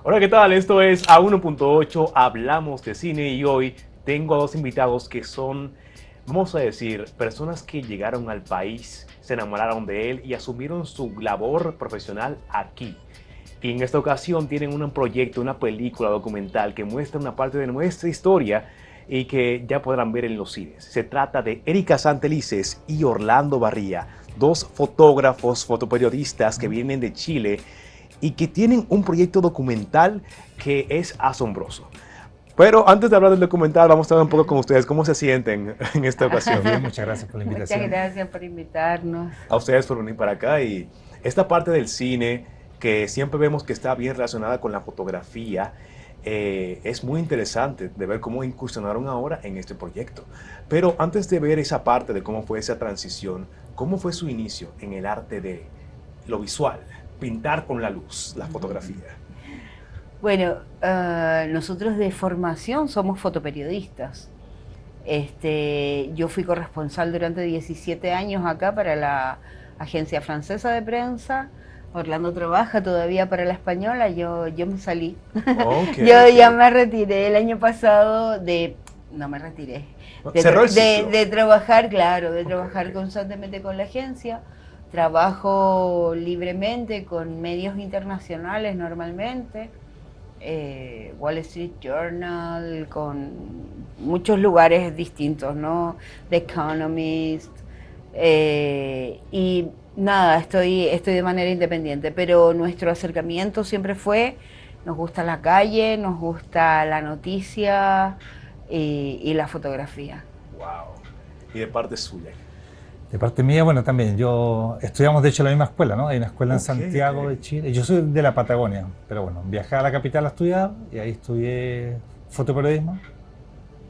Hola, ¿qué tal? Esto es A1.8, hablamos de cine y hoy tengo a dos invitados que son, vamos a decir, personas que llegaron al país, se enamoraron de él y asumieron su labor profesional aquí. Y en esta ocasión tienen un proyecto, una película documental que muestra una parte de nuestra historia y que ya podrán ver en los cines. Se trata de Erika Santelices y Orlando Barría, dos fotógrafos, fotoperiodistas que vienen de Chile y que tienen un proyecto documental que es asombroso. Pero antes de hablar del documental, vamos a hablar un poco con ustedes. ¿Cómo se sienten en esta ocasión? Bien, muchas gracias por la invitación. Muchas gracias por invitarnos. A ustedes por venir para acá y esta parte del cine que siempre vemos que está bien relacionada con la fotografía, es muy interesante de ver cómo incursionaron ahora en este proyecto. Pero antes de ver esa parte de cómo fue esa transición, ¿cómo fue su inicio en el arte de lo visual? Pintar con la luz, la fotografía. Bueno, nosotros de formación somos fotoperiodistas. Yo fui corresponsal durante 17 años acá para la Agencia Francesa de Prensa. Orlando trabaja todavía para la Española, yo me salí. Okay, Yo ya okay. me retiré el año pasado no me retiré, Cerró el ciclo. de trabajar, claro, de trabajar Ok. constantemente con la agencia. Trabajo libremente con medios internacionales normalmente, Wall Street Journal, con muchos lugares distintos, ¿no? The Economist, y nada, estoy de manera independiente, pero nuestro acercamiento siempre fue, nos gusta la calle, nos gusta la noticia y la fotografía. Wow. Y de parte suya. De parte mía, bueno, también, yo estudiamos de hecho en la misma escuela, ¿no? Hay una escuela en Ok, Santiago ok. de Chile. Yo soy de la Patagonia, pero bueno, viajé a la capital a estudiar y ahí estudié fotoperiodismo,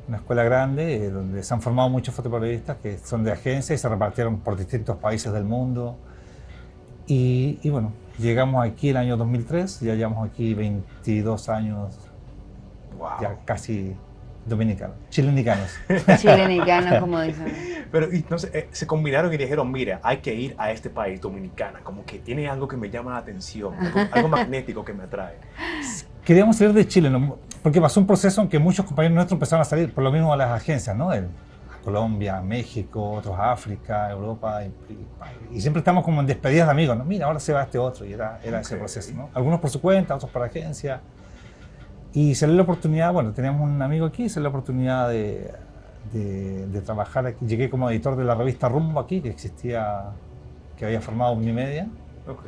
una escuela grande donde se han formado muchos fotoperiodistas que son de agencia y se repartieron por distintos países del mundo. Y bueno, llegamos aquí el año 2003, ya llevamos aquí 22 años, ya Wow. casi dominicanos, chilenicanos. Chilenicanos, como dicen. Pero y, no sé, se combinaron y dijeron, mira, hay que ir a este país, Dominicana, como que tiene algo que me llama la atención, algo magnético que me atrae. Queríamos salir de Chile, ¿no? Porque pasó un proceso en que muchos compañeros nuestros empezaron a salir, por lo mismo a las agencias, ¿no? A Colombia, México, otros a África, Europa, y siempre estamos como en despedidas de amigos, ¿no? Mira, ahora se va este otro, y era ese Ok. proceso, ¿no? Algunos por su cuenta, otros para agencia. Y salió la oportunidad, bueno, teníamos un amigo aquí, salió la oportunidad de trabajar aquí. Llegué como editor de la revista Rumbo aquí, que existía, que había formado Omnimedia. Ok.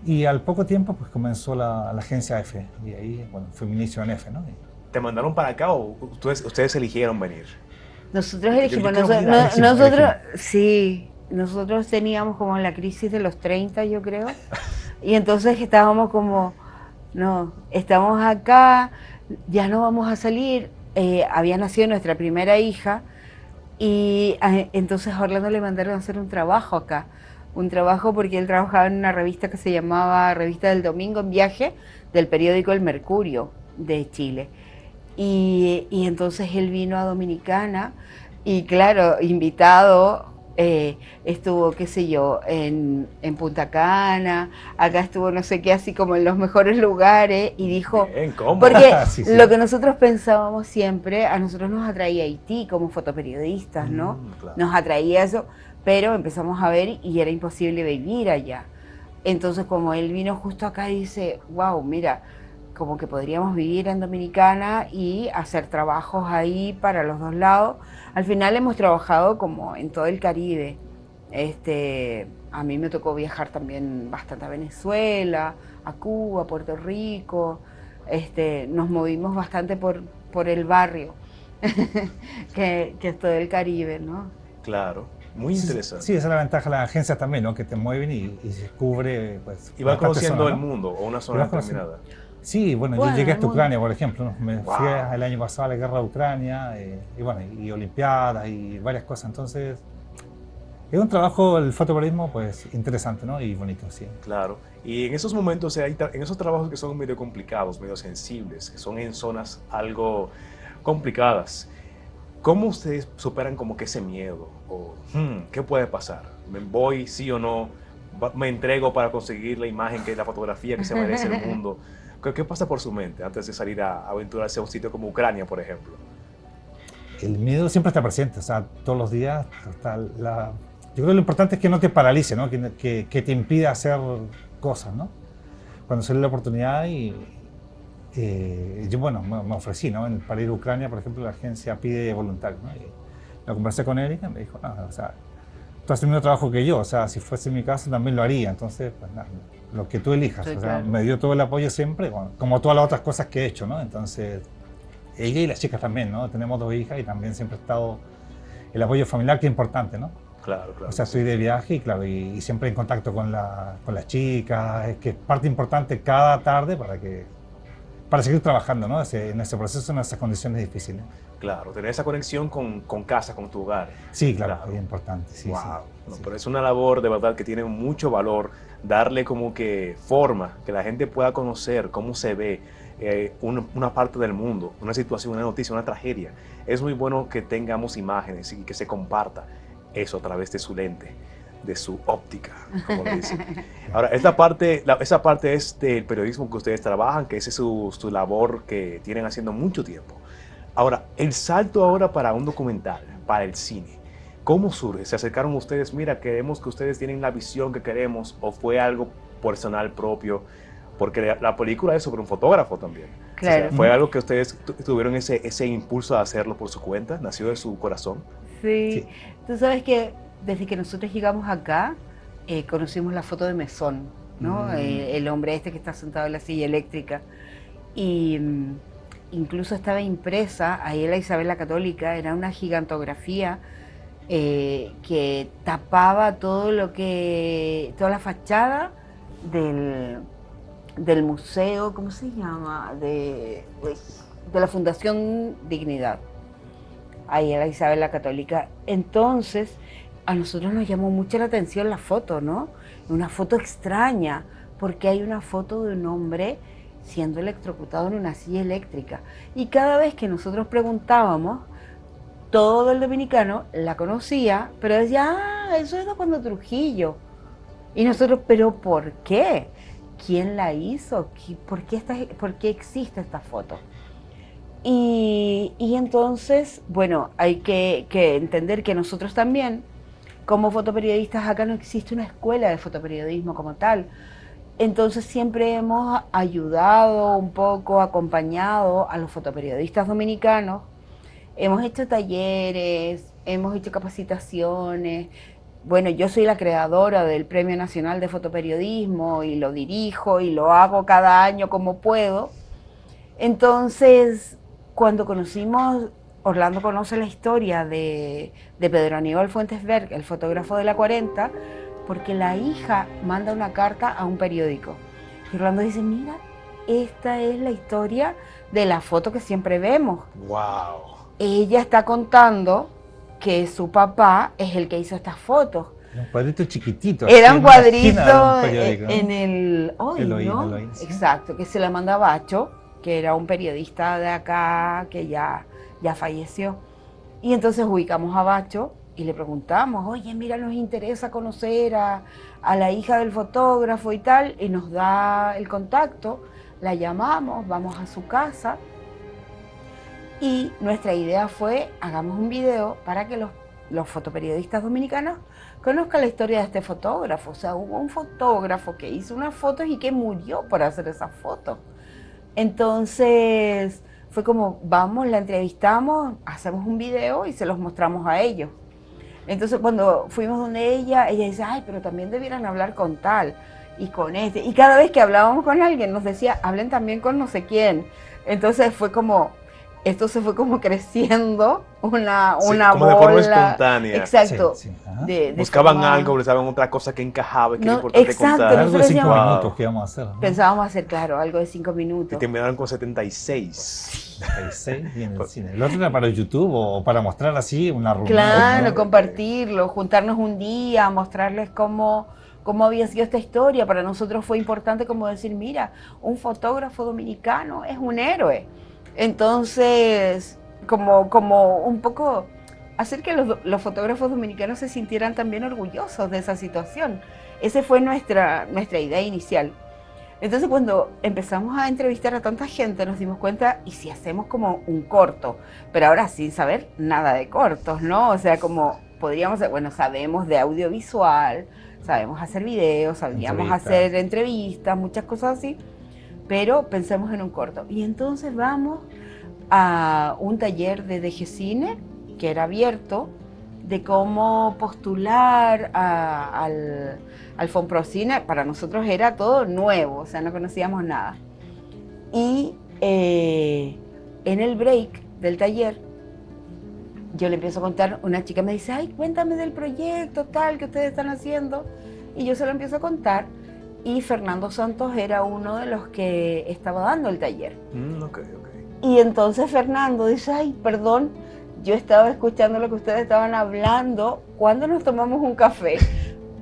Y al poco tiempo pues comenzó la agencia F, y ahí, bueno, fue mi inicio en F, ¿no? ¿Te mandaron para acá o ustedes eligieron venir? Nosotros Yo elegimos, quiero venir a esto. nosotros, sí, nosotros teníamos como la crisis de los 30, yo creo, y entonces estábamos como, no, estamos acá, ya no vamos a salir. Había nacido nuestra primera hija y entonces a Orlando le mandaron a hacer un trabajo acá, un trabajo porque él trabajaba en una revista que se llamaba Revista del Domingo en Viaje, del periódico El Mercurio de Chile. Y entonces él vino a Dominicana y claro, invitado, estuvo, qué sé yo, en Punta Cana, acá estuvo no sé qué, así como en los mejores lugares, y dijo, Bien, ¿cómo? porque Sí, sí. lo que nosotros pensábamos siempre, a nosotros nos atraía Haití como fotoperiodistas, ¿no? Claro. Nos atraía eso, pero empezamos a ver y era imposible vivir allá. Entonces como él vino justo acá, dice, wow, mira, como que podríamos vivir en Dominicana y hacer trabajos ahí para los dos lados. Al final hemos trabajado como en todo el Caribe. A mí me tocó viajar también bastante a Venezuela, a Cuba, a Puerto Rico. Nos movimos bastante por el barrio, que es todo el Caribe, ¿no? Claro. Muy Sí, interesante. sí, esa es la ventaja de las agencias también, ¿no? Que te mueven y se cubre, pues, Y vas bastantes conociendo zonas, el ¿no? mundo o una Y zona vas conociendo. determinada. Sí, bueno, yo Bueno, llegué el hasta mundo. Ucrania, por ejemplo, ¿no? Me fui Wow. el año pasado a la guerra de Ucrania, y bueno, y Olimpiadas y varias cosas. Entonces, es un trabajo, el fotoperiodismo, pues, interesante, ¿no? Y bonito, sí. Claro. Y en esos momentos, en esos trabajos que son medio complicados, medio sensibles, que son en zonas algo complicadas, ¿cómo ustedes superan como que ese miedo? O, ¿qué puede pasar? ¿Me voy, sí o no? ¿Me entrego para conseguir la imagen, que es la fotografía que se merece el mundo? ¿Qué pasa por su mente antes de salir a aventurarse a un sitio como Ucrania, por ejemplo? El miedo siempre está presente, o sea, todos los días está yo creo que lo importante es que no te paralice, ¿no? Que te impida hacer cosas, ¿no? Cuando salió la oportunidad yo, bueno, me ofrecí, ¿no? Para ir a Ucrania, por ejemplo, la agencia pide voluntarios, ¿no? Y lo conversé con Erika y me dijo, no, o sea, tú haces el mismo trabajo que yo, o sea, si fuese mi caso también lo haría, entonces, pues nada, lo que tú elijas, Sí, o sea, claro. me dio todo el apoyo siempre, bueno, como todas las otras cosas que he hecho, ¿no? Entonces, ella y las chicas también, ¿no? Tenemos 2 hijas y también siempre ha estado el apoyo familiar, que es importante, ¿no? Claro, claro. O sea, estoy de viaje y claro, y siempre en contacto con las chicas, es que es parte importante cada tarde para seguir trabajando, ¿no? En ese proceso, en esas condiciones difíciles. Claro, tener esa conexión con casa, con tu hogar. Sí, claro, es importante. Sí, Wow. sí, No, sí. pero es una labor de verdad que tiene mucho valor, darle como que forma, que la gente pueda conocer cómo se ve una parte del mundo, una situación, una noticia, una tragedia. Es muy bueno que tengamos imágenes y que se comparta eso a través de su lente, de su óptica, como le dicen. Ahora, esa parte es del periodismo que ustedes trabajan, que esa es su labor que tienen haciendo mucho tiempo. Ahora, el salto ahora para un documental, para el cine, ¿cómo surge? ¿Se acercaron ustedes? Mira, queremos que ustedes tienen la visión que queremos, o fue algo personal propio, porque la película es sobre un fotógrafo también. Claro. O sea, ¿fue algo que ustedes tuvieron ese impulso de hacerlo por su cuenta? ¿Nació de su corazón? Sí. Sí. Tú sabes que desde que nosotros llegamos acá, conocimos la foto de Mesón, ¿no? El hombre este que está sentado en la silla eléctrica. Y incluso estaba impresa ahí en la Isabel la Católica, era una gigantografía que tapaba toda la fachada del museo, ¿cómo se llama? De la Fundación Dignidad, ahí en la Isabel la Católica. Entonces, a nosotros nos llamó mucho la atención la foto, ¿no? Una foto extraña, porque hay una foto de un hombre siendo electrocutado en una silla eléctrica. Y cada vez que nosotros preguntábamos, todo el dominicano la conocía, pero decía, ah, eso es de cuando Trujillo. Y nosotros, ¿pero por qué? ¿Quién la hizo? ¿Por qué existe esta foto? Y entonces, bueno, hay que entender que nosotros también, como fotoperiodistas, acá no existe una escuela de fotoperiodismo como tal. Entonces siempre hemos ayudado un poco, acompañado a los fotoperiodistas dominicanos. Hemos hecho talleres, hemos hecho capacitaciones. Bueno, yo soy la creadora del Premio Nacional de Fotoperiodismo y lo dirijo y lo hago cada año como puedo. Entonces, cuando conocimos, Orlando conoce la historia de Pedro Aníbal Fuentes Berg, el fotógrafo de la 40, porque la hija manda una carta a un periódico. Y Orlando dice, mira, esta es la historia de la foto que siempre vemos. ¡Wow! Ella está contando que su papá es el que hizo estas fotos. Un cuadrito chiquitito. Era así, un en una esquina de un cuadrito periódico, ¿no? en el Hoy, El Hoy, ¿no? el Hoy, sí. Exacto, que se la manda a Bacho, que era un periodista de acá que ya falleció. Y entonces ubicamos a Bacho y le preguntamos, oye, mira, nos interesa conocer a la hija del fotógrafo y tal, y nos da el contacto, la llamamos, vamos a su casa, y nuestra idea fue, hagamos un video para que los fotoperiodistas dominicanos conozcan la historia de este fotógrafo. O sea, hubo un fotógrafo que hizo unas fotos y que murió por hacer esas fotos. Entonces fue como, vamos, la entrevistamos, hacemos un video y se los mostramos a ellos. Entonces cuando fuimos donde ella dice, ay, pero también debieran hablar con tal y con este. Y cada vez que hablábamos con alguien nos decía, hablen también con no sé quién. Entonces fue como, esto se fue como creciendo una Sí, bola. como de forma espontánea. Exacto. Sí, sí, ajá. De Buscaban forma- algo, buscaban otra cosa que encajaba, que era No, importante exacto, contar. Algo de nosotros 5 decíamos- minutos que íbamos a hacer, ¿no? Pensábamos hacer, claro, algo de 5 Y minutos. terminaron con 76. 36 y en el cine. El otro era para YouTube o para mostrar así una reunión. Claro, ¿no? compartirlo, juntarnos un día, mostrarles cómo había sido esta historia. Para nosotros fue importante como decir, mira, un fotógrafo dominicano es un héroe. Entonces, como un poco hacer que los fotógrafos dominicanos se sintieran también orgullosos de esa situación. Esa fue nuestra idea inicial. Entonces cuando empezamos a entrevistar a tanta gente nos dimos cuenta, ¿y si hacemos como un corto? Pero ahora sin saber nada de cortos, ¿no? O sea, como podríamos, bueno, sabemos de audiovisual, sabemos hacer videos, sabíamos hacer entrevistas, muchas cosas así, pero pensemos en un corto. Y entonces vamos a un taller de DGCine, que era abierto, de cómo postular al Fonprocine. Para nosotros era todo nuevo, o sea, no conocíamos nada. Y en el break del taller, yo le empiezo a contar, una chica me dice, ay, cuéntame del proyecto tal que ustedes están haciendo. Y yo se lo empiezo a contar, y Fernando Santos era uno de los que estaba dando el taller. Okay. Y entonces Fernando dice, ay, perdón, yo estaba escuchando lo que ustedes estaban hablando, ¿cuándo nos tomamos un café?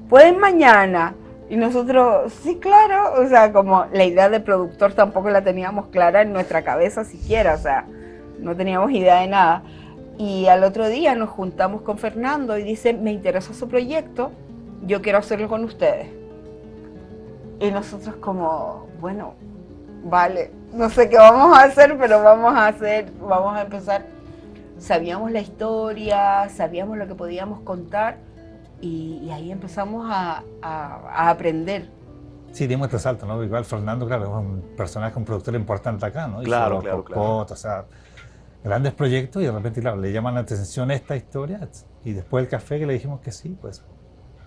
¿Pueden mañana? Y nosotros, sí, claro, o sea, como la idea de productor tampoco la teníamos clara en nuestra cabeza siquiera, o sea, no teníamos idea de nada. Y al otro día nos juntamos con Fernando y dice, me interesa su proyecto, yo quiero hacerlo con ustedes. Y nosotros como, bueno, vale, no sé qué vamos a hacer, pero vamos a empezar. Sabíamos la historia, sabíamos lo que podíamos contar, y ahí empezamos a aprender. Sí, dimos este salto, ¿no? Igual Fernando, claro, es un personaje, un productor importante acá, ¿no? Claro. O sea, grandes proyectos, y de repente, claro, le llaman la atención esta historia, y después del café que le dijimos que sí, pues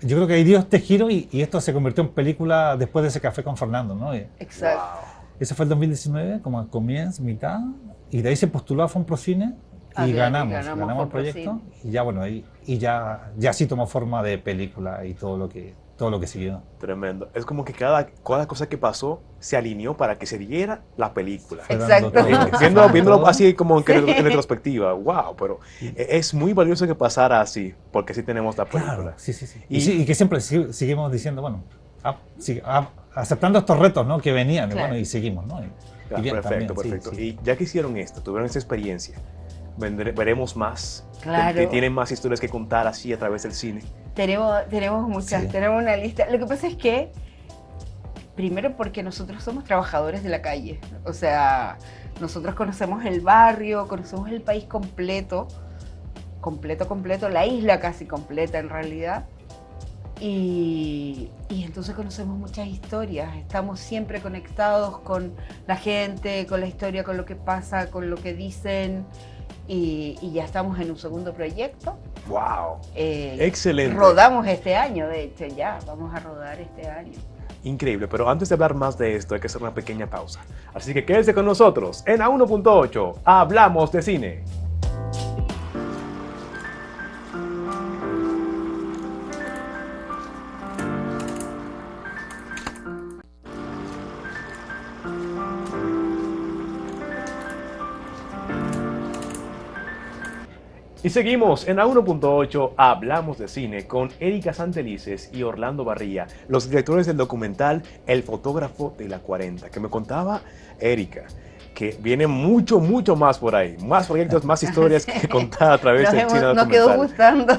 yo creo que ahí dio este giro, y esto se convirtió en película después de ese café con Fernando, ¿no? Exacto. Wow. Ese fue el 2019, como al comienzo, mitad, y de ahí se postuló a Fonprocine y ganamos el proyecto, y ya bueno, y ya sí tomó forma de película y todo lo que siguió. Tremendo. Es como que cada cosa que pasó se alineó para que se diera la película. Exacto. Viéndolo así como en retrospectiva, wow, pero es muy valioso que pasara así, porque así tenemos la película. Claro, sí. Y que siempre seguimos diciendo, bueno, aceptando estos retos, ¿no? Que venían, claro. Bueno, y seguimos, ¿no? Y bien, perfecto. Sí. Y ya que hicieron esto, tuvieron esa experiencia, veremos más. Claro. Tienen más historias que contar así a través del cine. Tenemos muchas, tenemos una lista. Lo que pasa es que, primero porque nosotros somos trabajadores de la calle, o sea, nosotros conocemos el barrio, conocemos el país completo, la isla casi completa en realidad, y entonces conocemos muchas historias, estamos siempre conectados con la gente, con la historia, con lo que pasa, con lo que dicen, y ya estamos en un segundo proyecto. ¡Wow! Excelente. Rodamos este año, de hecho, ya vamos a rodar este año. Increíble, pero antes de hablar más de esto hay que hacer una pequeña pausa. Así que quédense con nosotros en A1.8, Hablamos de Cine. Y seguimos en A1.8, Hablamos de Cine, con Erika Santelices y Orlando Barría, los directores del documental El fotógrafo de la 40, que me contaba Erika, que viene mucho más por ahí, más proyectos, más historias que contar a través del cine documental. Nos quedó gustando.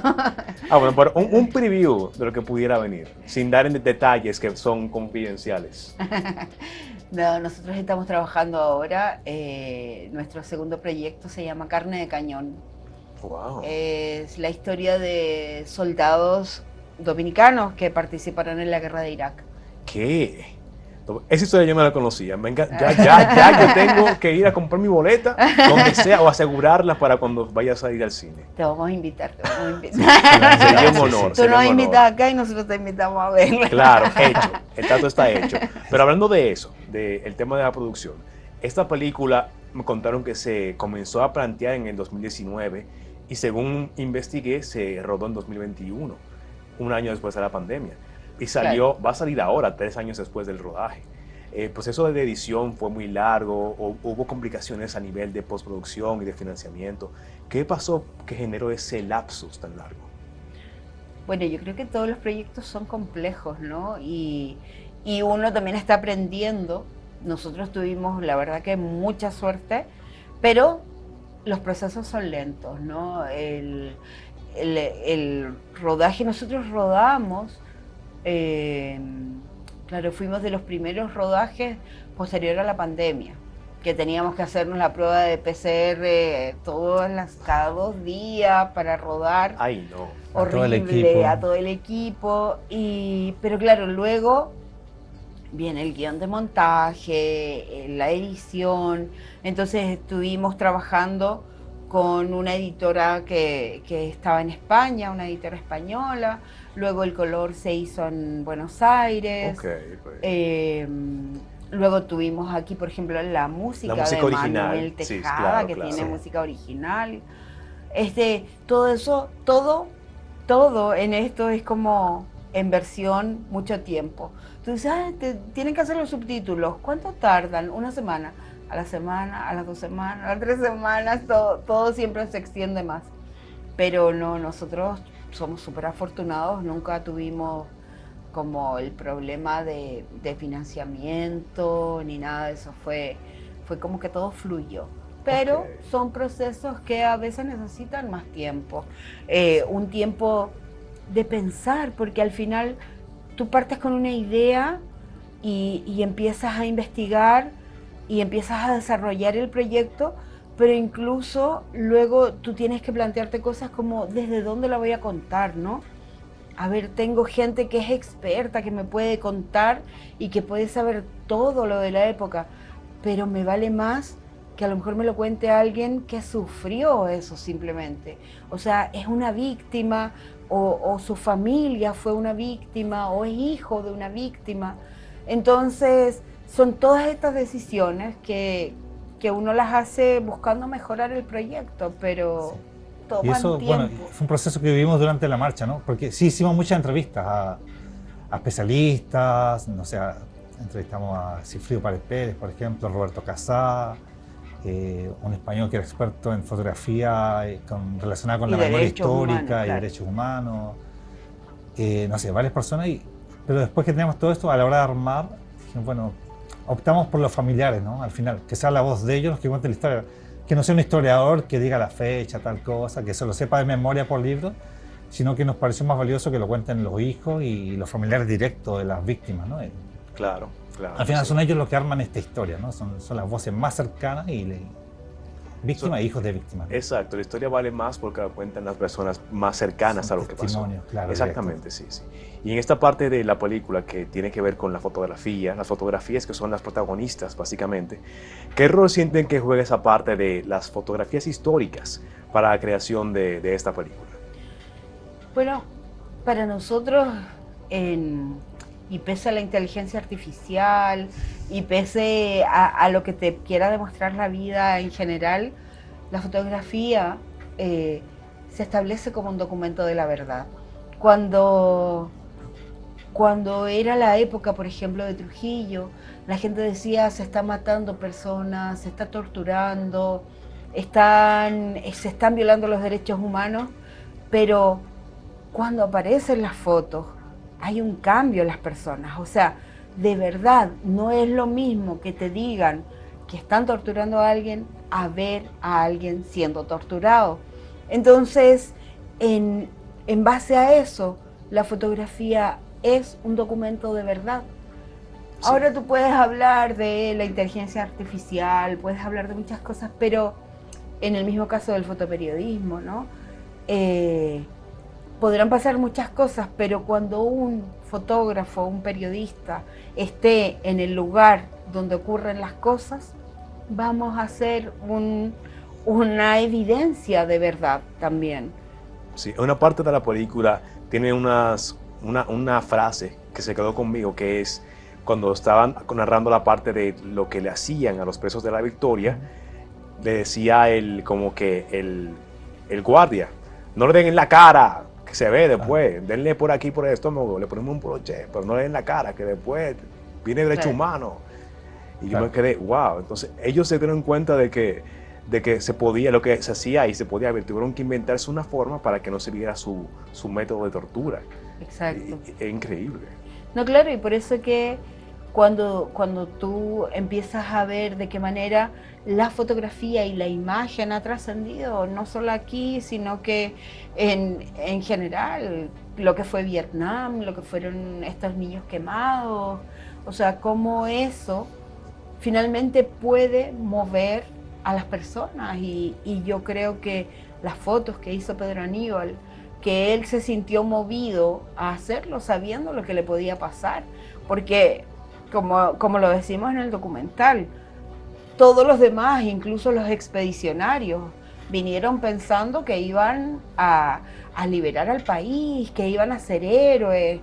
Bueno, pero un preview de lo que pudiera venir, sin dar en detalles que son confidenciales. No, nosotros estamos trabajando ahora, nuestro segundo proyecto se llama Carne de Cañón. Wow. Es la historia de soldados dominicanos que participaron en la guerra de Irak. ¿Qué? Esa historia yo no la conocía. Venga, ya yo tengo que ir a comprar mi boleta, donde sea, o asegurarla para cuando vayas a ir al cine. Te vamos a invitar. Sería un honor. Tú nos invitas acá y nosotros te invitamos a verla. Claro, hecho. El trato está hecho. Pero hablando de eso, del tema de la producción, esta película me contaron que se comenzó a plantear en el 2019 y según investigué se rodó en 2021, un año después de la pandemia. Y va a salir ahora, 3 años después del rodaje. El proceso de edición fue muy largo, hubo complicaciones a nivel de postproducción y de financiamiento. ¿Qué pasó que generó ese lapsus tan largo? Bueno, yo creo que todos los proyectos son complejos, ¿no? Y uno también está aprendiendo. Nosotros tuvimos, la verdad, que mucha suerte, pero los procesos son lentos, ¿no? El rodaje, nosotros rodamos, Claro, fuimos de los primeros rodajes posterior a la pandemia, que teníamos que hacernos la prueba de PCR cada 2 días para rodar. Ay, no. A todo el Horrible, equipo. a todo el equipo. Pero claro, luego viene el guión de montaje, la edición. Entonces estuvimos trabajando con una editora que estaba en España, una editora española. Luego el color se hizo en Buenos Aires. Okay. Luego tuvimos aquí, por ejemplo, la música de original. Manuel Tejada, Sí, claro, que claro. tiene música original. Todo eso, todo en esto es como en versión mucho tiempo. Entonces, tienen que hacer los subtítulos. ¿Cuánto tardan? Una semana. A la semana, a las 2 semanas, a las 3 semanas, todo siempre se extiende más. Pero no, nosotros somos súper afortunados, nunca tuvimos como el problema de financiamiento ni nada de eso, fue como que todo fluyó. Pero Ok. son procesos que a veces necesitan más tiempo, un tiempo de pensar, porque al final tú partes con una idea y empiezas a investigar y empiezas a desarrollar el proyecto, pero incluso luego tú tienes que plantearte cosas como desde dónde la voy a contar, ¿no? A ver, tengo gente que es experta, que me puede contar y que puede saber todo lo de la época, pero me vale más que a lo mejor me lo cuente alguien que sufrió eso simplemente. O sea, es una víctima o su familia fue una víctima o es hijo de una víctima. Entonces, son todas estas decisiones que uno las hace buscando mejorar el proyecto, pero Sí. Y toman eso, tiempo. bueno, fue un proceso que vivimos durante la marcha, ¿no? Porque sí hicimos muchas entrevistas a especialistas, no sé, entrevistamos a Cifrido Párez Pérez, por ejemplo, Roberto Casá, un español que era experto en fotografía relacionada con Y la memoria derechos histórica humanos, y claro. derechos humanos, no sé, varias personas, pero después que teníamos todo esto, a la hora de armar, dijimos, bueno, optamos por los familiares, ¿no? Al final, que sea la voz de ellos los que cuenten la historia, que no sea un historiador que diga la fecha, tal cosa, que se lo sepa de memoria por libro, sino que nos pareció más valioso que lo cuenten los hijos y los familiares directos de las víctimas, ¿no? Claro, claro. Al final sí. son ellos los que arman esta historia, ¿no? Son las voces más cercanas y víctimas e hijos de víctimas, ¿no? Exacto, la historia vale más porque la cuentan las personas más cercanas Son a lo que pasó. testimonios, claro, Exactamente, sí, sí. Y en esta parte de la película que tiene que ver con la fotografía, las fotografías que son las protagonistas, básicamente, ¿qué rol sienten que juega esa parte de las fotografías históricas para la creación de esta película? Bueno, para nosotros, y pese a la inteligencia artificial, y pese a lo que te quiera demostrar la vida en general, la fotografía se establece como un documento de la verdad. Cuando era la época, por ejemplo, de Trujillo, la gente decía se está matando personas, se está torturando, se están violando los derechos humanos, pero cuando aparecen las fotos hay un cambio en las personas. O sea, de verdad, no es lo mismo que te digan que están torturando a alguien a ver a alguien siendo torturado. Entonces, en base a eso, la fotografía es un documento de verdad. Sí. Ahora tú puedes hablar de la inteligencia artificial, puedes hablar de muchas cosas, pero en el mismo caso del fotoperiodismo, ¿no? Podrán pasar muchas cosas, pero cuando un fotógrafo, un periodista esté en el lugar donde ocurren las cosas, vamos a hacer una evidencia de verdad también. Sí, una parte de la película tiene una frase que se quedó conmigo, que es cuando estaban narrando la parte de lo que le hacían a los presos de la Victoria, le decía el guardia, no le den en la cara, que se ve después, denle por aquí, por el estómago, le ponemos un broche, pero no le den en la cara, que después viene derecho humano. Y yo me quedé, wow, entonces ellos se dieron cuenta de que se podía, lo que se hacía y se podía ver, tuvieron que inventarse una forma para que no se viera su método de tortura. Exacto. Es increíble. No, claro, y por eso que cuando tú empiezas a ver de qué manera la fotografía y la imagen ha trascendido, no solo aquí, sino que en general, lo que fue Vietnam, lo que fueron estos niños quemados, o sea, cómo eso finalmente puede mover a las personas y yo creo que las fotos que hizo Pedro Aníbal, que él se sintió movido a hacerlo sabiendo lo que le podía pasar, porque como lo decimos en el documental, todos los demás, incluso los expedicionarios, vinieron pensando que iban a liberar al país, que iban a ser héroes,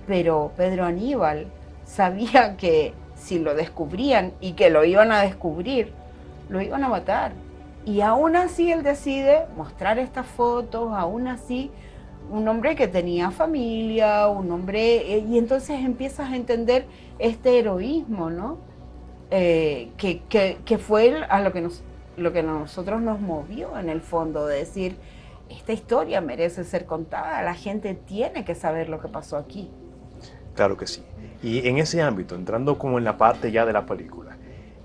pero Pedro Aníbal sabía que si lo descubrían y que lo iban a descubrir, lo iban a matar. Y aún así él decide mostrar estas fotos, aún así un hombre que tenía familia, un hombre, y entonces empiezas a entender este heroísmo, ¿no? Que fue a lo que nosotros nos movió en el fondo, de decir, esta historia merece ser contada, la gente tiene que saber lo que pasó aquí. Claro que sí. Y en ese ámbito, entrando como en la parte ya de la película,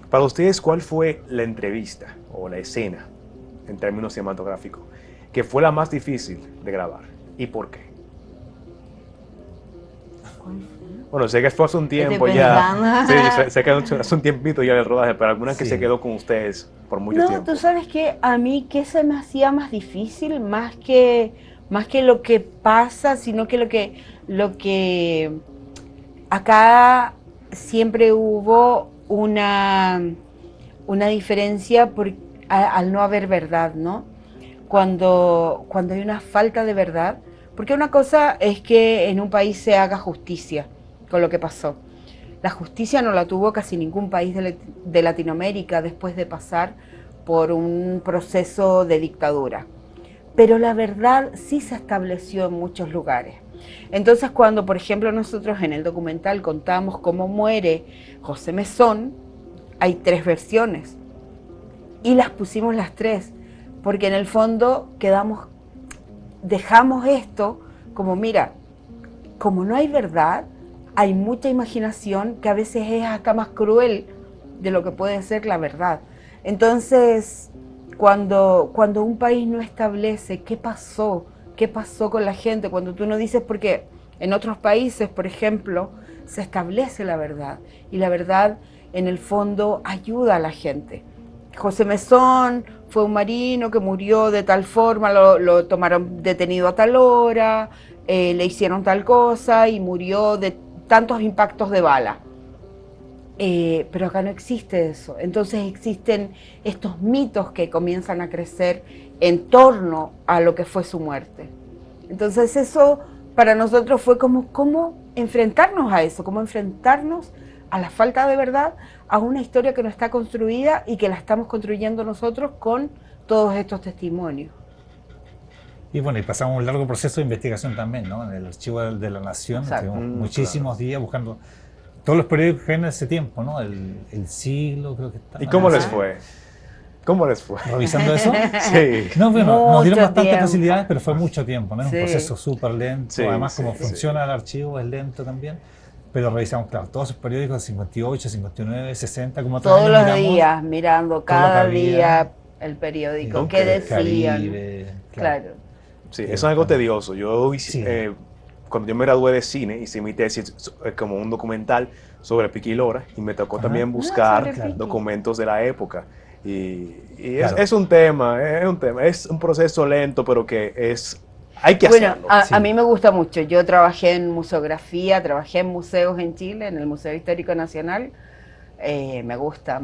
para ustedes, ¿cuál fue la entrevista o la escena, en términos cinematográficos, que fue la más difícil de grabar? ¿Y por qué? Bueno, sé que fue hace un tiempo ya. Sí, sé que hace un tiempito ya el rodaje, pero alguna que se quedó con ustedes por mucho tiempo. No, tú sabes que a mí, ¿qué se me hacía más difícil? Más que lo que pasa, sino que lo que acá siempre hubo una diferencia al no haber verdad, ¿no? Cuando hay una falta de verdad, porque una cosa es que en un país se haga justicia con lo que pasó. La justicia no la tuvo casi ningún país de Latinoamérica después de pasar por un proceso de dictadura. Pero la verdad sí se estableció en muchos lugares. Entonces, cuando, por ejemplo, nosotros en el documental contamos cómo muere José Mesón, hay 3 versiones y las pusimos las 3, porque en el fondo dejamos esto como, mira, como no hay verdad, hay mucha imaginación que a veces es hasta más cruel de lo que puede ser la verdad. Entonces, cuando un país no establece qué pasó con la gente, cuando tú no dices, porque en otros países, por ejemplo, se establece la verdad, y la verdad en el fondo ayuda a la gente. José Mesón fue un marino que murió de tal forma, lo tomaron detenido a tal hora, le hicieron tal cosa y murió de tantos impactos de bala. Pero acá no existe eso. Entonces existen estos mitos que comienzan a crecer en torno a lo que fue su muerte. Entonces eso para nosotros fue como cómo enfrentarnos a eso, cómo enfrentarnos a la falta de verdad, a una historia que no está construida y que la estamos construyendo nosotros con todos estos testimonios. Y bueno, y pasamos un largo proceso de investigación también, ¿no? En el Archivo de la Nación, estuvimos muchísimos días buscando todos los periódicos que en ese tiempo, ¿no? El Siglo, creo que estaba. ¿Y cómo les fue? ¿Cómo les fue? ¿Revisando eso? Sí. No, bueno, nos dieron bastantes tiempo. facilidades, pero fue mucho tiempo, ¿no? Es Sí. un proceso súper lento. Sí, Además, como sí, funciona el archivo, es lento también. Pero revisamos, claro, todos esos periódicos de 58, 59, 60, como Todos los miramos días, mirando cada día el periódico, qué decían. Caribe, Claro. Sí, eso es algo tedioso. Yo Sí. cuando yo me gradué de cine, hice mi tesis como un documental sobre Piqui Lora y me tocó también buscar sobre Piqui. documentos de la época. Y Claro. es un tema, es un proceso lento, pero que hay que Bueno, hacerlo. a mí me gusta mucho. Yo trabajé en museografía, trabajé en museos en Chile, en el Museo Histórico Nacional. Me gusta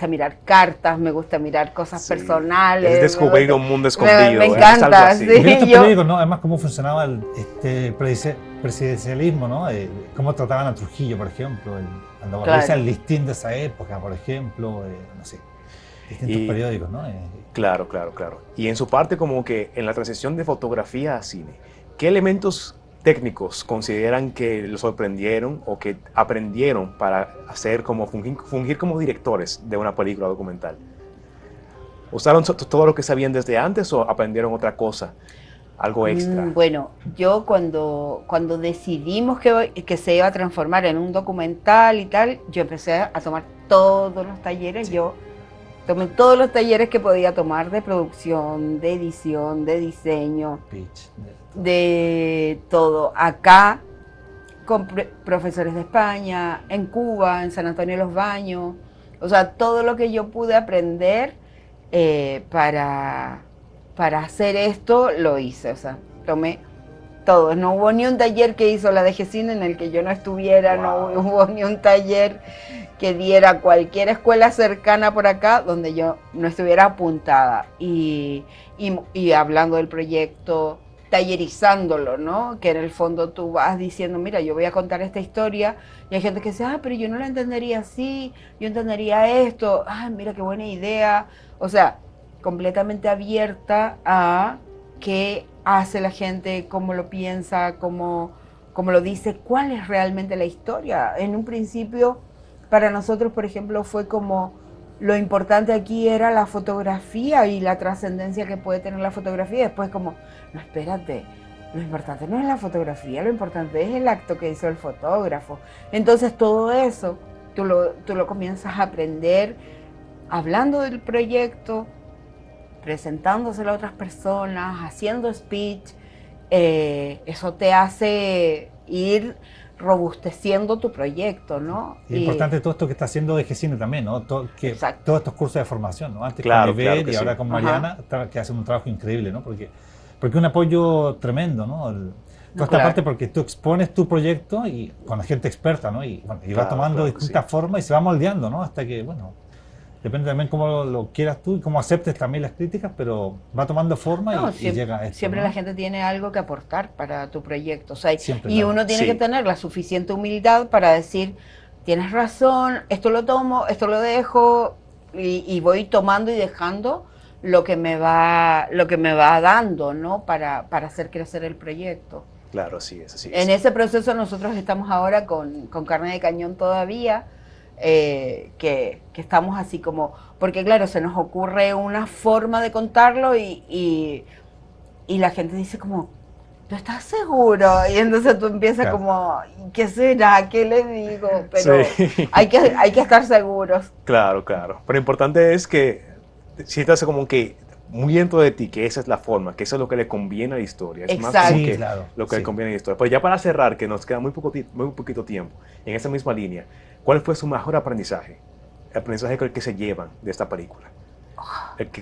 mirar cartas, me gusta mirar cosas personales. Es descubrir un mundo escondido. Me es encanta, algo así. sí. Y estos yo- periódicos, ¿no? Además, cómo funcionaba este presidencialismo, ¿no? Cómo trataban a Trujillo, por ejemplo, cuando Claro. revisa el listín de esa época, por ejemplo, no sé, distintos periódicos, ¿no? Claro. Y en su parte, como que en la transición de fotografía a cine, ¿qué elementos técnicos consideran que los sorprendieron o que aprendieron para fungir como directores de una película documental? ¿Usaron todo lo que sabían desde antes o aprendieron otra cosa? Algo extra. Bueno, yo cuando decidimos que se iba a transformar en un documental y tal, yo empecé a tomar todos los talleres. Sí. Yo tomé todos los talleres que podía tomar de producción, de edición, de diseño, Pitch, de todo. Acá, con profesores de España, en Cuba, en San Antonio de los Baños. O sea, todo lo que yo pude aprender para hacer esto, lo hice. O sea, tomé todo. No hubo ni un taller que hizo la DGCINE en el que yo no estuviera, Wow. no hubo ni un taller que diera cualquier escuela cercana por acá donde yo no estuviera apuntada. Y hablando del proyecto, tallerizándolo, ¿no? Que en el fondo tú vas diciendo, mira, yo voy a contar esta historia, y hay gente que dice, pero yo no la entendería así, yo entendería esto, mira qué buena idea. O sea, completamente abierta a qué hace la gente, cómo lo piensa, cómo lo dice, cuál es realmente la historia. En un principio, para nosotros, por ejemplo, fue como lo importante aquí era la fotografía y la trascendencia que puede tener la fotografía. Y después como, no, espérate, lo importante no es la fotografía, lo importante es el acto que hizo el fotógrafo. Entonces todo eso tú lo comienzas a aprender hablando del proyecto, presentándoselo a otras personas, haciendo speech. Eso te hace ir robusteciendo tu proyecto, ¿no? Y es importante todo esto que está haciendo DGCINE también, ¿no? Todos estos cursos de formación, ¿no? Antes Claro, con Ivette claro que y ahora sí. con Mariana, que hacen un trabajo increíble, ¿no? Porque un apoyo tremendo, ¿no? Toda esta claro. parte porque tú expones tu proyecto y con la gente experta, ¿no? Y va Claro, tomando claro que distintas sí. formas y se va moldeando, ¿no? Hasta que, bueno, depende también cómo lo quieras tú y cómo aceptes también las críticas, pero va tomando forma No, y llega a esto, siempre ¿no? la gente tiene algo que aportar para tu proyecto. O sea, Siempre, y claro. uno tiene Sí. que tener la suficiente humildad para decir, tienes razón, esto lo tomo, esto lo dejo, y voy tomando y dejando lo que me va dando, ¿no? Para hacer crecer el proyecto. Claro, así es, así es. En ese proceso nosotros estamos ahora con Carne de Cañón todavía, que estamos así como, porque claro, se nos ocurre una forma de contarlo y la gente dice como, ¿tú estás seguro? Y entonces tú empiezas Claro. como, ¿qué será? ¿Qué le digo? Pero Sí. hay que estar seguros. Claro, claro. Pero lo importante es que sientas como que muy dentro de ti, que esa es la forma, que eso es lo que le conviene a la historia. Es más Exacto. como Sí, que claro, lo que le sí. conviene a la historia. Pero ya para cerrar, que nos queda muy poquito tiempo, en esa misma línea, ¿cuál fue su mejor aprendizaje? El aprendizaje con el que se llevan de esta película.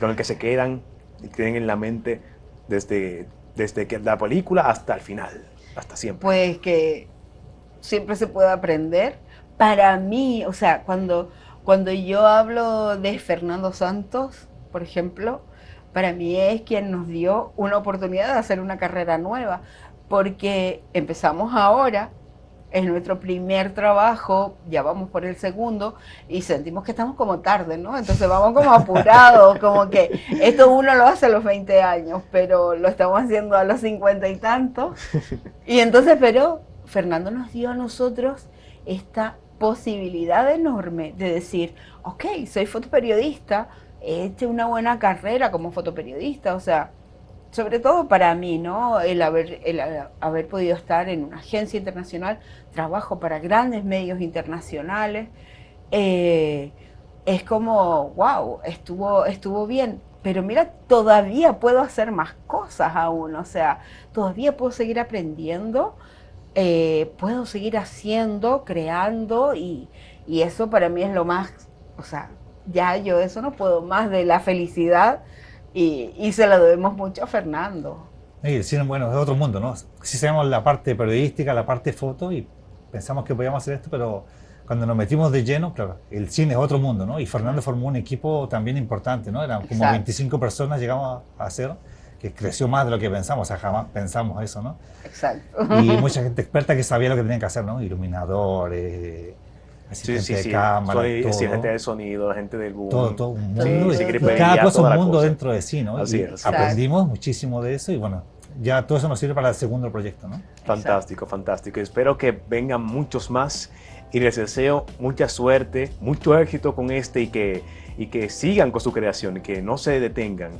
Con el que se quedan y tienen en la mente desde que la película hasta el final, hasta siempre. Pues que siempre se puede aprender. Para mí, o sea, cuando yo hablo de Fernando Santos, por ejemplo, para mí es quien nos dio una oportunidad de hacer una carrera nueva, porque empezamos ahora, es nuestro primer trabajo, ya vamos por el segundo, y sentimos que estamos como tarde, ¿no? Entonces vamos como apurados, como que esto uno lo hace a los 20 años, pero lo estamos haciendo a los 50 y tantos. Y entonces, pero Fernando nos dio a nosotros esta posibilidad enorme de decir, ok, soy fotoperiodista, he hecho una buena carrera como fotoperiodista, o sea, sobre todo para mí, ¿no? El haber podido estar en una agencia internacional, trabajo para grandes medios internacionales, es como, wow, estuvo bien. Pero mira, todavía puedo hacer más cosas aún, o sea, todavía puedo seguir aprendiendo, puedo seguir haciendo, creando, y eso para mí es lo más, o sea, ya yo eso no puedo más de la felicidad. Y se lo debemos mucho a Fernando. Y el cine, bueno, es otro mundo, ¿no? Sí sabemos la parte periodística, la parte foto y pensamos que podíamos hacer esto, pero cuando nos metimos de lleno, claro, el cine es otro mundo, ¿no? Y Fernando formó un equipo también importante, ¿no? Eran como Exacto. 25 personas llegamos a hacer, que creció más de lo que pensamos, o sea, jamás pensamos eso, ¿no? Exacto. Y mucha gente experta que sabía lo que tenían que hacer, ¿no? Iluminadores, asistente de cámara, todo. Sí, gente del sonido, gente del boom. Todo un mundo. Sí, y sí, sí. cada cosa toda un la mundo cosa. dentro de sí, ¿no? Así Y es. aprendimos muchísimo de eso y bueno, ya todo eso nos sirve para el segundo proyecto, ¿no? Fantástico, fantástico. Espero que vengan muchos más y les deseo mucha suerte, mucho éxito con este y que sigan con su creación y que no se detengan,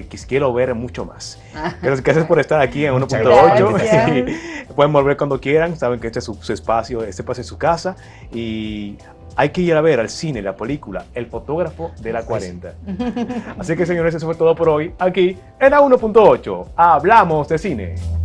que quiero ver mucho más. Gracias por estar aquí en Muchas 1.8. gracias. Pueden volver cuando quieran, saben que este es su espacio, este espacio es su casa y hay que ir a ver al cine la película El fotógrafo de la 40. Así que señores, eso fue todo por hoy aquí en A1.8. Hablamos de cine.